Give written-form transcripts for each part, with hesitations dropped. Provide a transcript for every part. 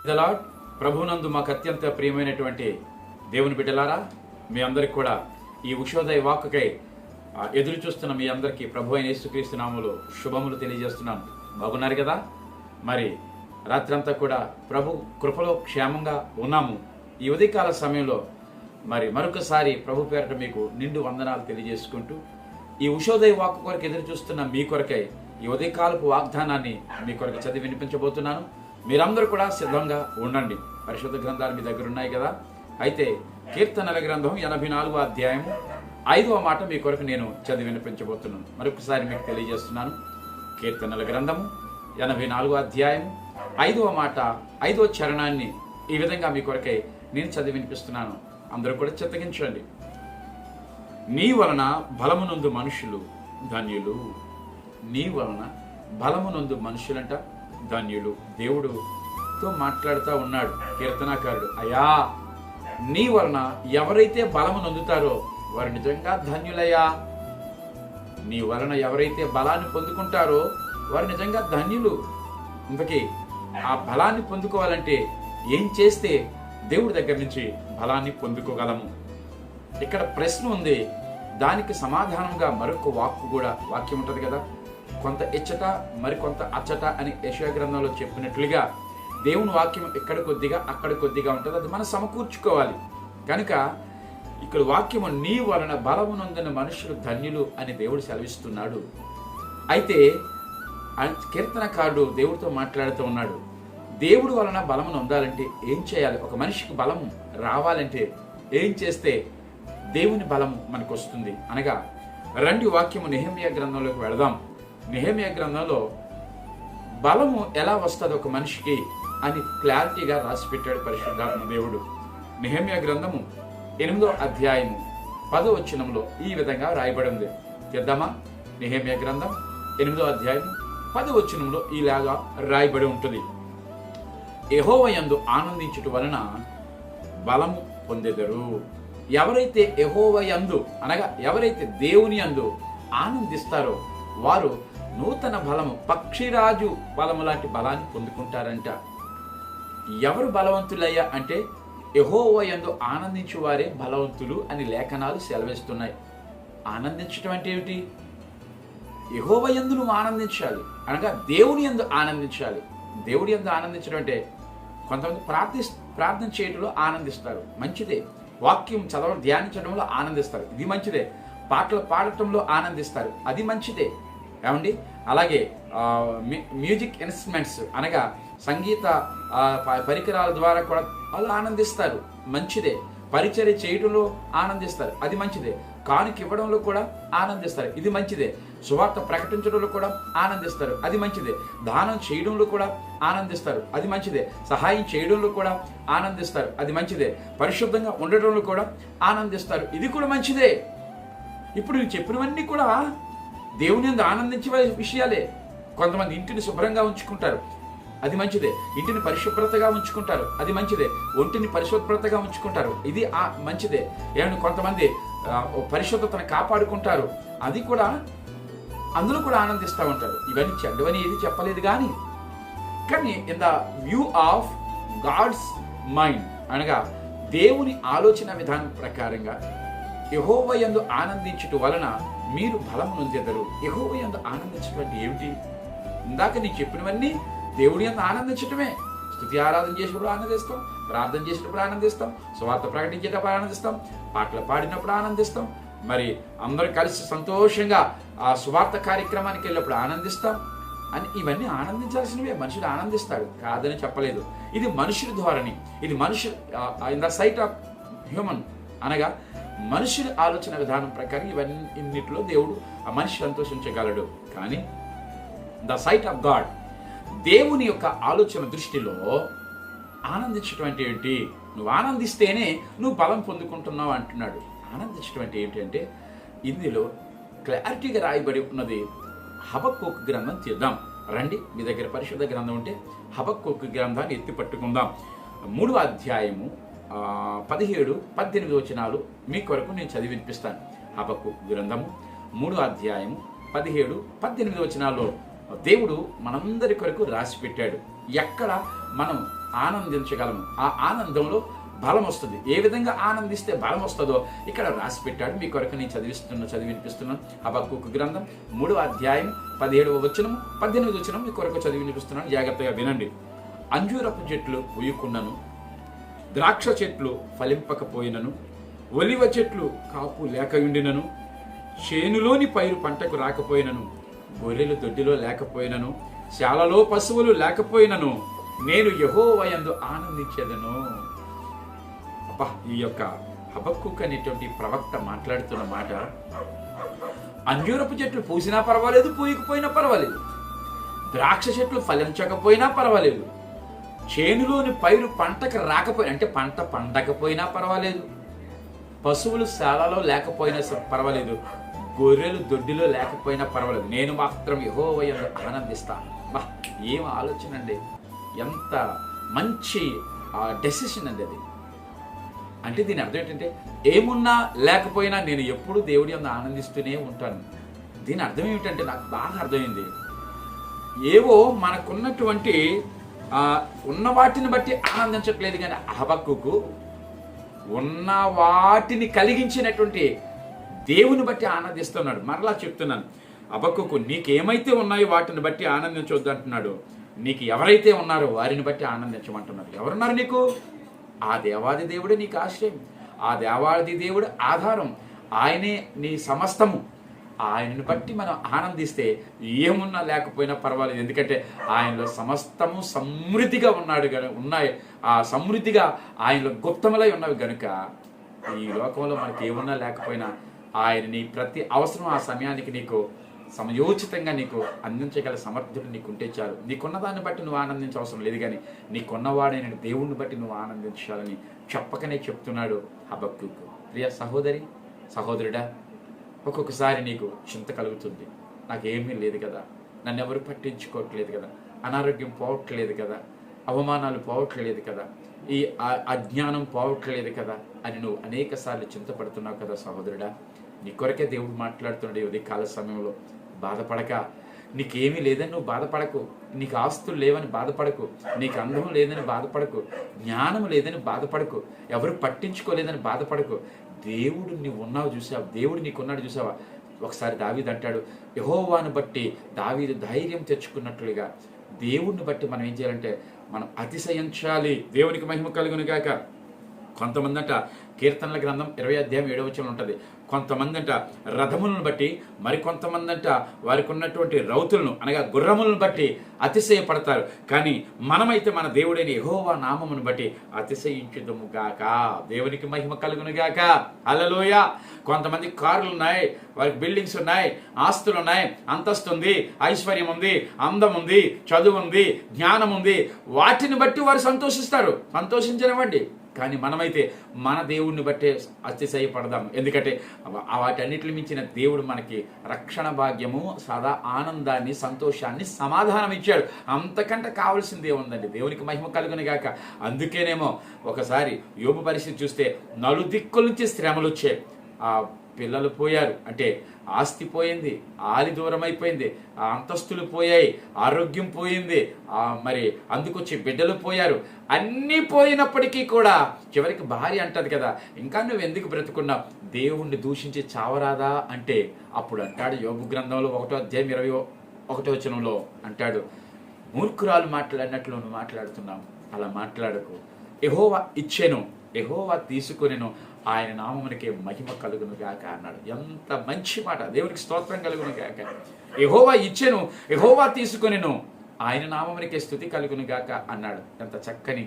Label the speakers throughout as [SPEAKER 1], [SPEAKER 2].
[SPEAKER 1] The lord. ప్రభునందు మాకు అత్యంత ప్రియమైనటువంటి దేవుని బిడ్డలారా, మీ అందరికి కూడా ఈ ఉషోదయ వాక్కుకై ఎదురు చూస్తున్న మీ అందరికీ ప్రభు అయిన యేసుక్రీస్తు నామములో శుభములు తెలియజేస్తున్నాను. బాగున్నారు కదా? మరి రాత్రంతా కూడా ప్రభు కృపలో క్షేమంగా ఉన్నాము. ఈ ఉదయకాల సమయంలో మరి మరొకసారి ప్రభు పేరట మీకు నిండు వందనాలు తెలియజేసుకుంటూ ఈ ఉషోదయ వాక్కు కొరకు ఎదురు చూస్తున్న మీ కొరకై ఈ ఉదయకాలపు వాగ్దానాన్ని మీ కొరకు చదివి వినిపించబోతున్నాను. మీరందరూ కూడా సిద్ధంగా ఉండండి. పరిశుద్ధ గ్రంథాలు మీ దగ్గర ఉన్నాయి కదా? అయితే కీర్తనల గ్రంథం 84వ అధ్యాయం 5వ మాట మీ కొరకు నేను చదివి వినిపించబోతున్నాను. మరొకసారి మీకు తెలియజేస్తున్నాను. కీర్తనల గ్రంథము 84వ అధ్యాయం 5వ మాట 5వ చరణాన్ని ఈ విధంగా మీ కొరకై నేను చదివి వినిపిస్తున్నాను. అందరూ కూడా చిత్తగించండి. నీ వలన బలమునందు మనుషులు ధన్యులు. నీ వలన బలమునందు మనుషులంట ధన్యులు. దేవుడుతో మాట్లాడుతూ ఉన్నాడు కీర్తనాకారుడు. అయ్యా, నీ వలన ఎవరైతే బలము నొందుతారో వారు నిజంగా ధన్యులయ్యా. నీ వలన ఎవరైతే బలాన్ని పొందుకుంటారో వారు నిజంగా ధన్యులు. ఇంతకీ ఆ బలాన్ని పొందుకోవాలంటే ఏం చేస్తే దేవుడి దగ్గర నుంచి బలాన్ని పొందుకోగలము? ఇక్కడ ప్రశ్న ఉంది. దానికి సమాధానంగా మరొక వాక్యం ఉంటుంది కదా, కొంత ఇచ్చట మరికొంత అచ్చట అని యెషయా గ్రంథంలో చెప్పినట్లుగా దేవుని వాక్యం ఇక్కడ కొద్దిగా అక్కడ కొద్దిగా ఉంటుంది. అది మనం సమకూర్చుకోవాలి. కనుక ఇక్కడ వాక్యము నీ వలన బలమునందిన మనుషులు ధన్యులు అని దేవుడు సెలవిస్తున్నాడు. అయితే కీర్తనకారుడు దేవుడితో మాట్లాడుతూ ఉన్నాడు. దేవుడి వలన బలము నొందాలంటే ఏం చేయాలి? ఒక మనిషికి బలము రావాలంటే ఏం చేస్తే దేవుని బలము మనకు వస్తుంది అనగా, రండి వాక్యము నెహెమ్యా గ్రంథంలోకి వెళదాం. నెహెమ్యా గ్రంథంలో బలము ఎలా వస్తుంది ఒక మనిషికి అని క్లారిటీగా రాసి పెట్టాడు పరిశుద్ధాత్మ దేవుడు. నెహెమ్యా గ్రంథము 8వ అధ్యాయము 10వ వచనంలో ఈ విధంగా రాయబడి ఉంది. చేద్దామా? నెహెమ్యా గ్రంథం 8వ అధ్యాయం 10వ వచనంలో ఇలాగా రాయబడి ఉంటుంది. యెహోవా యందు ఆనందించుట వలన బలము పొందెదరు. ఎవరైతే యెహోవా యందు అనగా ఎవరైతే దేవుని యందు ఆనందిస్తారో వారు నూతన బలము, పక్షిరాజు బలము లాంటి బలాన్ని పొందుకుంటారంట. ఎవరు బలవంతులయ్యా అంటే యెహోవా యందు ఆనందించు వారే బలవంతులు అని లేఖనాలు సెలవిస్తున్నాయి. ఆనందించడం అంటే ఏమిటి? యెహోవా యందు నువ్వు ఆనందించాలి అనగా దేవుని యందు ఆనందించాలి. దేవుడి యందు ఆనందించడం అంటే కొంతమంది ప్రార్థన చేయడంలో ఆనందిస్తారు, మంచిదే. వాక్యం చదవడం, ధ్యానించడంలో ఆనందిస్తారు, ఇది మంచిదే. పాటలు పాడటంలో ఆనందిస్తారు, అది మంచిదే. ఏమండి? అలాగే మ్యూజిక్ ఇన్స్ట్రుమెంట్స్ అనగా సంగీత పరికరాల ద్వారా కూడా వాళ్ళు ఆనందిస్తారు, మంచిదే. పరిచర్య చేయడంలో ఆనందిస్తారు, అది మంచిదే. కానుక ఇవ్వడంలో కూడా ఆనందిస్తారు, ఇది మంచిదే. సువార్త ప్రకటించడంలో కూడా ఆనందిస్తారు, అది మంచిదే. దానం చేయడంలో కూడా ఆనందిస్తారు, అది మంచిదే. సహాయం చేయడంలో కూడా ఆనందిస్తారు, అది మంచిదే. పరిశుద్ధంగా ఉండడంలో కూడా ఆనందిస్తారు, ఇది కూడా మంచిదే. ఇప్పుడు నేను చెప్పినవన్నీ కూడా దేవుని యందు ఆనందించే విషయాలే. కొంతమంది ఇంటిని శుభ్రంగా ఉంచుకుంటారు, అది మంచిదే. ఇంటిని పరిశుభ్రతగా ఉంచుకుంటారు, అది మంచిదే. ఒంటిని పరిశుభ్రతగా ఉంచుకుంటారు, ఇది మంచిదే. ఏమైనా కొంతమంది పరిశుద్ధతను కాపాడుకుంటారు, అది కూడా, అందులో కూడా ఆనందిస్తూ ఉంటారు. ఇవన్నీ చెడ్డవని ఏది చెప్పలేదు. కానీ in the view of God's mind అనగా దేవుని ఆలోచన విధానం ప్రకారంగా యెహోవా యందు ఆనందించుట వలన మీరు బలము నొందెదరు. యెహోవా యందు ఆనందించడం అంటే ఏమిటి? ఇందాక నేను చెప్పినవన్నీ దేవుడి యందు ఆనందించటమే. స్తుతి ఆరాధన చేసినప్పుడు ఆనందిస్తాం, ప్రార్థన చేసినప్పుడు ఆనందిస్తాం, సువార్త ప్రకటించేటప్పుడు ఆనందిస్తాం, పాటలు పాడినప్పుడు ఆనందిస్తాం, మరి అందరూ కలిసి సంతోషంగా ఆ సువార్త కార్యక్రమానికి వెళ్ళినప్పుడు ఆనందిస్తాం అని. ఇవన్నీ ఆనందించాల్సినవే. మనుషుడు ఆనందిస్తాడు, కాదని చెప్పలేదు. ఇది మనుషుల ధోరణి, ఇది మనుషులు in the sight of human అనగా మనుషుల ఆలోచన విధానం ప్రకారం ఇవన్నిటిలో దేవుడు ఆ మనిషి సంతోషించగలడు. కానీ ద సైట్ ఆఫ్ గాడ్, దేవుని యొక్క ఆలోచన దృష్టిలో ఆనందించడం అంటే ఏంటి? నువ్వు ఆనందిస్తేనే నువ్వు బలం పొందుకుంటున్నావు అంటున్నాడు. ఆనందించడం అంటే ఏంటంటే ఇందులో క్లారిటీగా రాయబడి ఉన్నది. హబక్కూకు గ్రంథం తీద్దాం రండి. మీ దగ్గర పరిశుద్ధ గ్రంథం ఉంటే హబక్కూకు గ్రంథాన్ని ఎత్తి పట్టుకుందాం. 3వ అధ్యాయము 17-18 వచనాలు మీ కొరకు నేను చదివి వినిపిస్తాను. హబక్కూకు గ్రంథము 3వ అధ్యాయము 17-18 వచనాల్లో దేవుడు మనందరి కొరకు రాసి పెట్టాడు. ఎక్కడ మనం ఆనందించగలము. ఆ ఆనందంలో బలం వస్తుంది. ఏ విధంగా ఆనందిస్తే బలం వస్తుందో ఇక్కడ రాసి పెట్టాడు. మీ కొరకు నేను చదివి వినిపిస్తున్నాను. హబక్కూకు గ్రంథం 3వ అధ్యాయం 17వ వచనం 18వ వచనం మీ కొరకు చదివి వినిపిస్తున్నాను. జాగ్రత్తగా వినండి. అంజూరపు చెట్లు పూయకున్నను, ద్రాక్ష చెట్లు ఫలింపకపోయినను, ఒలివ చెట్లు కాపు లేకయుండినను, చేనులోని పైరు పంటకు రాకపోయినను, గొర్రెలు దొడ్డిలో లేకపోయినను, శాలలో పశువులు లేకపోయినను, నేను యెహోవా యందు ఆనందించేదను. అబ్బా, ఈ యొక్క హబక్కూకు అనేటువంటి ప్రవక్త మాట్లాడుతున్న మాట, అంజూరపు చెట్లు పూసినా పర్వాలేదు, పూయకపోయినా పర్వాలేదు, ద్రాక్ష చెట్లు ఫలించకపోయినా పర్వాలేదు, చేనులోని పైరు పంటకు రాకపోయినా అంటే పంట పండకపోయినా పర్వాలేదు, పశువులు శాలలో లేకపోయినా పర్వాలేదు, గొర్రెలు దొడ్డిలో లేకపోయినా పర్వాలేదు, నేను మాత్రం యెహోవా యందు ఆనందిస్తాను. బా, ఏం ఆలోచన అండి! ఎంత మంచి డెసిషన్ అండి అది. అంటే దీని అర్థం ఏంటంటే, ఏమున్నా లేకపోయినా నేను ఎప్పుడూ దేవుడి యందు ఆనందిస్తూనే ఉంటాను. దీని అర్థం ఏమిటంటే నాకు బాగా అర్థమైంది. ఏవో మనకున్నటువంటి ఉన్న వాటిని బట్టి ఆనందించట్లేదు, కానీ హబక్కూకు ఉన్న వాటిని కలిగించినటువంటి దేవుని బట్టి ఆనందిస్తున్నాడు. మరలా చెప్తున్నాను, హబక్కూకు నీకేమైతే ఉన్నాయో వాటిని బట్టి ఆనందించవద్దు అంటున్నాడు. నీకు ఎవరైతే ఉన్నారో వారిని బట్టి ఆనందించమంటున్నాడు. ఎవరున్నారు నీకు? ఆ దేవాది దేవుడే నీకు ఆశ్రయం, ఆ దేవాది దేవుడు ఆధారం, ఆయనే నీ సమస్తము. ఆయనను బట్టి మనం ఆనందిస్తే ఏమున్నా లేకపోయినా పర్వాలేదు. ఎందుకంటే ఆయనలో సమస్తము సమృద్ధిగా ఉన్నాయి. ఆ సమృద్ధిగా ఆయనలో గుప్తములై ఉన్నవి గనుక ఈ లోకంలో మనకి ఏమున్నా లేకపోయినా ఆయనని ప్రతి అవసరం ఆ సమయానికి నీకు సమయోచితంగా నీకు అందించగల సమర్థుడు నీకుంటే చాలు. నీకున్న దాన్ని బట్టి నువ్వు ఆనందించే అవసరం లేదు, కానీ నీకున్నవాడైన దేవుణ్ణి బట్టి నువ్వు ఆనందించాలని చెప్పకనే చెప్తున్నాడు హబక్కూకు. ప్రియ సహోదరి, సహోదరుడా, ఒక్కొక్కసారి నీకు చింత కలుగుతుంది. నాకేమీ లేదు కదా, నన్ను ఎవరు పట్టించుకోవట్లేదు కదా, అనారోగ్యం పోవట్లేదు కదా, అవమానాలు పోవట్లేదు కదా, ఈ అజ్ఞానం పోవట్లేదు కదా అని నువ్వు అనేక సార్లు చింతపడుతున్నావు కదా సహోదరుడా. నీ కొరకే దేవుడు మాట్లాడుతున్నాడు ఈ ఉదయకాల సమయంలో. బాధపడక, నీకేమీ లేదని నువ్వు బాధపడకు, నీకు ఆస్తులు లేవని బాధపడకు, నీకు అందం లేదని బాధపడకు, జ్ఞానం లేదని బాధపడకు, ఎవరు పట్టించుకోలేదని బాధపడకు. దేవుడు నీవు ఉన్నావు చూసావా, దేవుడు నీకున్నాడు చూసావా. ఒకసారి దావీదు అంటాడు, యెహోవాను బట్టి దావీదు ధైర్యం తెచ్చుకున్నట్లుగా దేవుడిని బట్టి మనం ఏం చేయాలంటే మనం అతిశయించాలి. దేవునికి మహిమ కలుగును గాక. కొంతమంది అంట కీర్తనల గ్రంథం 20వ అధ్యాయం 7వ వచనం ఉంటుంది. కొంతమంది అంట రథములను బట్టి, మరి కొంతమంది అంట వారికి ఉన్నటువంటి రౌతులను అనగా గుర్రములను బట్టి అతిశయపడతారు. కానీ మనమైతే మన దేవుడైన యెహోవా నామమును బట్టి అతిశయించుదుము గాక. దేవునికి మహిమ కలుగును గాక. హల్లెలూయా. కొంతమంది కార్లు ఉన్నాయి, వారికి బిల్డింగ్స్ ఉన్నాయి, ఆస్తులు ఉన్నాయి, అంతస్తు ఉంది, ఐశ్వర్యం ఉంది, అందం ఉంది, చదువు ఉంది, జ్ఞానం ఉంది. వాటిని బట్టి వారు సంతోషిస్తారు, సంతోషించనివ్వండి. కానీ మనమైతే మన దేవుడిని బట్టే అతిశయపడదాం. ఎందుకంటే వాటన్నిటిని మించిన దేవుడు మనకి రక్షణ భాగ్యము, సదా ఆనందాన్ని, సంతోషాన్ని, సమాధానం ఇచ్చాడు. అంతకంటే కావాల్సింది ఏముందండి? దేవునికి మహిమ కలుగును గాక. అందుకేనేమో ఒకసారి యోబు పరిస్థితి చూస్తే నలుదిక్కుల నుంచి శ్రమలు వచ్చాయి. ఆ పిల్లలు పోయారు, అంటే ఆస్తి పోయింది, ఆలి దూరం అయిపోయింది, ఆ అంతస్తులు పోయాయి, ఆరోగ్యం పోయింది, మరి అందుకొచ్చి బిడ్డలు పోయారు. అన్నీ పోయినప్పటికీ కూడా చివరికి భార్య అంటది కదా, ఇంకా నువ్వు ఎందుకు బ్రతుకున్నావు, దేవుణ్ణి దూషించి చావరాదా అంటే అప్పుడు అంటాడు యోబు గ్రంథంలో 1వ అధ్యాయం 21వ వచనంలో అంటాడు, మూర్ఖురాలు మాట్లాడినట్లు నువ్వు మాట్లాడుతున్నావు, అలా మాట్లాడకు. యెహోవా ఇచ్చెను, యెహోవా తీసుకొనెను, ఆయన నామమునకే మహిమ కలుగును గాక అన్నాడు. ఎంత మంచి మాట! దేవునికి స్తోత్రం కలుగును గాక. యెహోవా ఇచ్చెను, యెహోవా తీసుకొనెను, ఆయన నామమునకే స్తుతి కలుగును గాక అన్నాడు. ఎంత చక్కని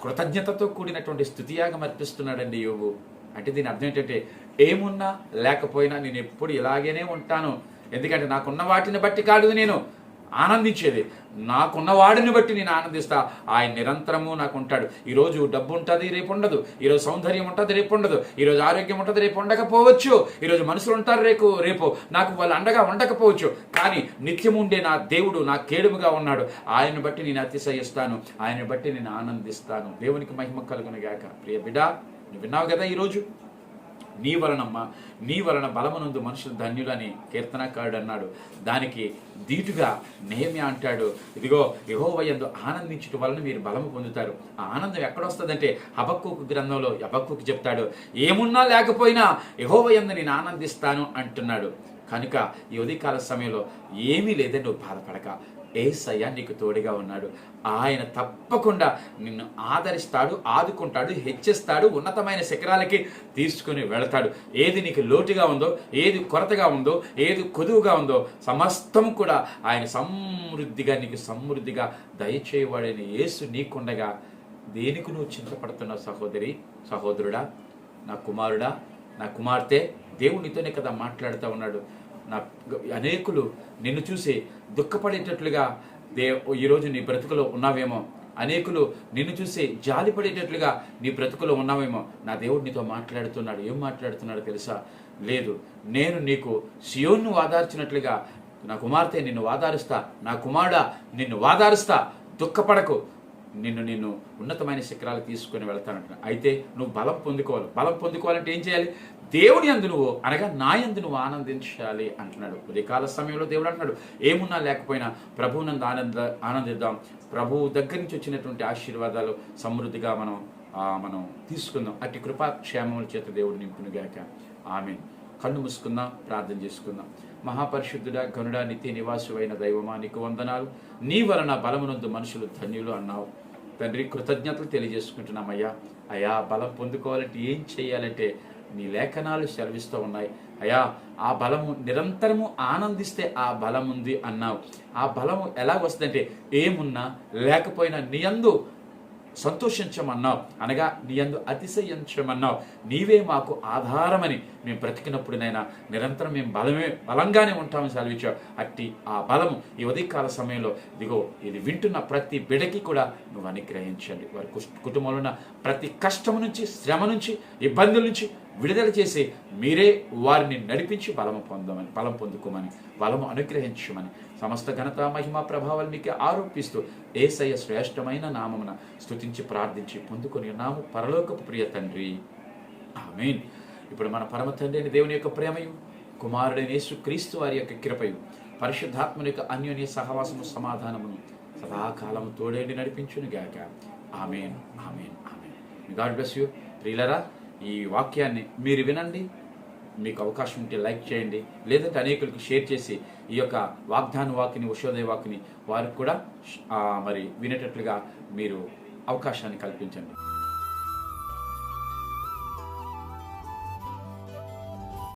[SPEAKER 1] కృతజ్ఞతతో కూడినటువంటి స్తుతియాగం అర్పిస్తున్నాడండి యోబు. అంటే దీని అర్థం ఏంటంటే, ఏమున్నా లేకపోయినా నేను ఎప్పుడు ఇలాగేనే ఉంటాను. ఎందుకంటే నాకున్న వాటిని బట్టి కాదు నేను ఆనందించేది, నాకున్న వాడిని బట్టి నేను ఆనందిస్తా. ఆయన నిరంతరము నాకు ఉంటాడు. ఈరోజు డబ్బు ఉంటుంది, రేపు ఉండదు. ఈరోజు సౌందర్యం ఉంటుంది, రేపు ఉండదు. ఈరోజు ఆరోగ్యం ఉంటుంది, రేపు ఉండకపోవచ్చు. ఈరోజు మనుషులు ఉంటారు, రేపు నాకు వాళ్ళు అండగా ఉండకపోవచ్చు. కానీ నిత్యం ఉండే నా దేవుడు నా కేడుముగా ఉన్నాడు. ఆయన్ని బట్టి నేను అతిశయిస్తాను, ఆయన్ని బట్టి నేను ఆనందిస్తాను. దేవునికి మహిమ కలుగును గాక. ప్రియ బిడ్డ, నువ్వు విన్నావు కదా ఈరోజు నీ వలన బలమునందు మనుషులు ధన్యులని కీర్తనకారుడు అన్నాడు. దానికి ధీటుగా నెహెమ్యా అంటాడు, ఇదిగో యెహోవా యందు ఆనందించుట వలన మీరు బలము పొందుతారు. ఆ ఆనందం ఎక్కడొస్తుందంటే హబక్కూకు గ్రంథంలో హబక్కూకు చెప్తాడు, ఏమున్నా లేకపోయినా యెహోవా యందు నేను ఆనందిస్తాను అంటున్నాడు. కనుక ఈ ఉదయకాల సమయంలో ఏమీ లేదని నువ్వు బాధపడక, యేసయ్య నీకు తోడుగా ఉన్నాడు. ఆయన తప్పకుండా నిన్ను ఆదరిస్తాడు, ఆదుకుంటాడు, హెచ్చిస్తాడు, ఉన్నతమైన శిఖరాలకి తీసుకుని వెళతాడు. ఏది నీకు లోటుగా ఉందో, ఏది కొరతగా ఉందో, ఏది కొదువుగా ఉందో సమస్తం కూడా ఆయన నీకు సమృద్ధిగా దయచేయవాడైన యేసు నీకుండగా దేనికి నువ్వు చింతపడుతున్నావు సహోదరి, సహోదరుడా, నా కుమారుడా, నా కుమార్తె? దేవుడు నీతోనే కదా మాట్లాడుతూ ఉన్నాడు. అనేకులు నిన్ను చూసి దుఃఖపడేటట్లుగా ఈరోజు నీ బ్రతుకులో ఉన్నావేమో, అనేకులు నిన్ను చూసి జాలిపడేటట్లుగా నీ బ్రతుకులో ఉన్నావేమో. నా దేవుడు నీతో మాట్లాడుతున్నాడు. ఏం మాట్లాడుతున్నాడు తెలుసా? లేదు, నేను నీకు సియోన్ను వాదార్చినట్లుగా నా కుమార్తె నిన్ను వాదారుస్తా, నా కుమారుడా నిన్ను వాదారుస్తా, దుఃఖపడకు, నిన్ను ఉన్నతమైన శిఖరాలు తీసుకొని వెళ్తానంట. అయితే నువ్వు బలం పొందుకోవాలంటే ఏం చేయాలి? దేవుని యందు నువ్వు, అనగా నా యందు నువ్వు ఆనందించాలి అంటున్నాడు. ఉదయకాల సమయంలో దేవుడు అంటున్నాడు, ఏమున్నా లేకపోయినా ప్రభువునందు ఆనందిద్దాం. ప్రభువు దగ్గర నుంచి వచ్చినటువంటి ఆశీర్వాదాలు సమృద్ధిగా మనం తీసుకుందాం. అట్టి కృపాక్షేమముల చేత దేవుడు నింపునుగాక. ఆమేన్. కన్ను మూసుకుందాం, ప్రార్థన చేసుకుందాం. మహాపరిశుద్ధుడా, ఘనుడా, నిత్య నివాసువైన దైవమా, నీకు వందనాలు. నీ వలన బలమునందు మనుషులు ధన్యులు అన్నావు తండ్రి. కృతజ్ఞతలు తెలియజేసుకుంటున్నామయ్యా. బలం పొందుకోవాలంటే ఏం చేయాలంటే నీ లేఖనాలు సెలవిస్తూ ఉన్నాయి అయ్యా. ఆ బలము నిరంతరము ఆనందిస్తే ఆ బలం ఉంది అన్నావు. ఆ బలము ఎలా వస్తుందంటే ఏమున్నా లేకపోయినా నీ యందు సంతోషించమన్నావు, అనగా నీ యందు అతిశయించమన్నావు. నీవే మాకు ఆధారమని మేము బ్రతికినప్పుడునైనా నిరంతరం మేము బలంగానే ఉంటామని సెలవిచ్చావు. అట్టి ఆ బలము ఈ ఉదయకాల సమయంలో ఇదిగో ఇది వింటున్న ప్రతి బిడకి కూడా నువ్వు అనుగ్రహించండి. వారి కుటుంబంలో ఉన్న ప్రతి కష్టం నుంచి, శ్రమ నుంచి, ఇబ్బందుల నుంచి విడుదల చేసి మీరే వారిని నడిపించి బలం పొందుకోమని, బలము అనుగ్రహించమని, సమస్త ఘనత మహిమ ప్రభావాలు మీకే ఆరోపిస్తూ యేసయ్య శ్రేష్టమైన నామమున స్తుతించి ప్రార్థించి పొందుకొని నాము పరలోకపు ప్రియ తండ్రి. ఆమేన్. ఇప్పుడు మన పరమ తండ్రి అయిన దేవుని యొక్క ప్రేమయు, కుమారుడైన యేసు క్రీస్తు వారి యొక్క కృపయు, పరిశుద్ధాత్మని యొక్క అన్యోన్య సహవాసము, సమాధానమును సదాకాలము తోడేండి నడిపించును గాక. Amen, amen, amen. God bless you. ప్రియులరా, ఈ వాక్యాన్ని మీరు వినండి. మీకు అవకాశం ఉంటే లైక్ చేయండి, లేదంటే అనేకులకు షేర్ చేసి ఈ యొక్క వాగ్దాన వాక్యని, ఉషోదయ వాక్యని వారికి కూడా మరి వినేటట్లుగా మీరు అవకాశాన్ని కల్పించండి.